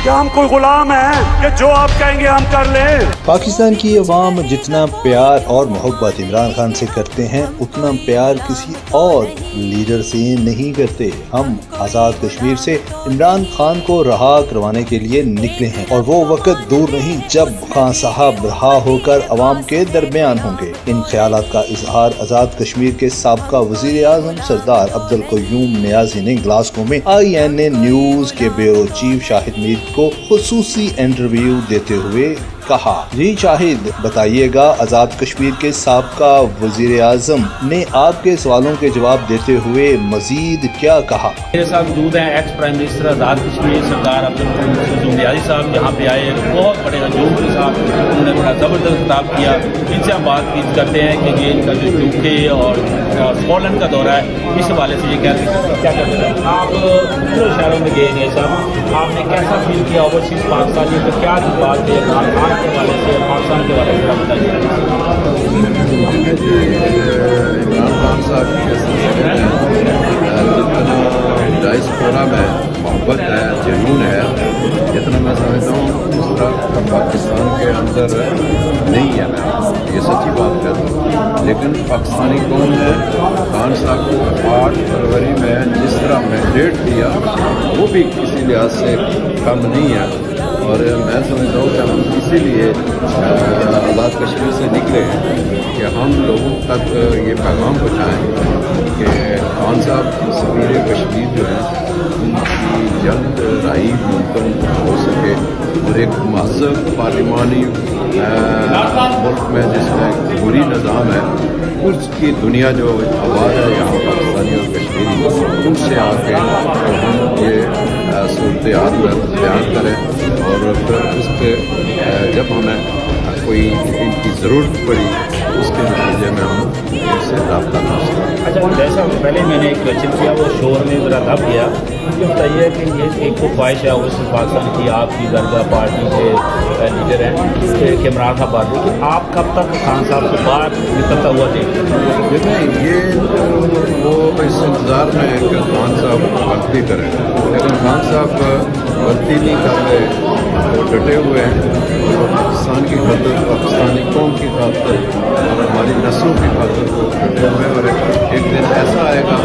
क्या हम कोई गुलाम हैं कि जो आप कहेंगे हम कर लें? पाकिस्तान की अवाम जितना प्यार और मोहब्बत इमरान खान से करते हैं उतना प्यार किसी और लीडर से नहीं करते। हम आज़ाद कश्मीर से इमरान खान को रहा करवाने के लिए निकले हैं और वो वक्त दूर नहीं जब खान साहब रहा होकर अवाम के दरमियान होंगे। इन ख्यालात का इजहार आज़ाद कश्मीर के साबका वज़ीर आज़म सरदार अब्दुल क़य्यूम नियाज़ी ने ग्लासगो में INA न्यूज के ब्यूरो चीफ शाहिद मीर को खुसूसी इंटरव्यू देते हुए कहा। जी शाहिद, बताइएगा आज़ाद कश्मीर के साबका वज़ीर आज़म ने आपके सवालों के जवाब देते हुए मजीद क्या कहा? मेरे साथ मौजूद हैं ex prime minister Azad Kashmir सरदार अब्दुल क़य्यूम नियाज़ी साहब, यहाँ पे आए बहुत बड़े हजूम के साथ उन्होंने बड़ा ज़बरदस्त खिताब किया। इनसे हम बातचीत करते हैं कि ये इनका जो UK और स्कॉटलैंड का दौरा है, इस हवाले से ये क्या करते हैं। आप दूसरे शहरों में गए हैं साहब, आपने कैसा फील किया ओवरसीज़ पाकिस्तानियों को, क्या बात है इमरान खान के हवाले से, पाकिस्तान के हवाले से बताइए। इमरान खान साहब की जितना डायस्पोरा में मोहब्बत है, जुनून है, जितना मैं समझता हूँ उस तरह पाकिस्तान के अंदर नहीं है। मैं ये सच्ची बात कहता हूँ। लेकिन पाकिस्तानी कौम ने खान साहब को 8 फरवरी में जिस तरह मैंडेट दिया वो भी किसी लिहाज से कम नहीं है। और मैं समझता हूँ कि हम इसीलिए आज़ाद कश्मीर से निकले हैं कि हम लोगों तक ये पैगाम पहुँचाएँ कि खान साहब सफीर कश्मीर जो है उनकी जल्द राही मुमकिन हो सके और एक महज़ब पार्लिमानी मुल्क में जिसमें बुरी निज़ाम है उसकी दुनिया जो आबाद है यहाँ पाकिस्तानी और कश्मीरी उनसे आके तो हम ये सूरत हाल बयान करें और फिर उसके जब हमें कोई इनकी ज़रूरत पड़ी उसके नतीजे में हम इनसे रब्ता कर सकते। अच्छा, जैसा पहले मैंने एक क्वेश्चन किया वो शोर में ज़रा दब गया। मुझे बताइए कि ये एक तो ख्वाहिश है ओवरसीज़ पाकिस्तान की, आपकी दरगाह पार्टी के लीडर हैं कि इमरान खान बात कि आप कब तक खान साहब से बाहर निकलता हुआ देखें? देखें ये वो इस इंतज़ार में है कि खान साहब गलती करें, लेकिन खान साहब गलती नहीं कर रहे, वो डटे हुए हैं और पाकिस्तान की खातिर, पाकिस्तानी कौम की खातिर और हमारी नस्लों की खातिर वो डटे हुए हैं। और एक दिन ऐसा आएगा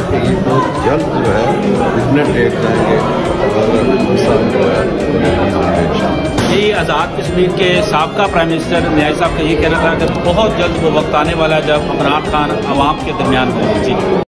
कि ये बहुत जल्द जो है इतने टेक जाएंगे और पाकिस्तान जो है ये आज़ाद कश्मीर के साबका प्राइम मिनिस्टर नियाज़ी साहब का ये कहना था कि बहुत जल्द वो वक्त आने वाला जब इमरान खान अवाम के दरमियान होंगे। जी।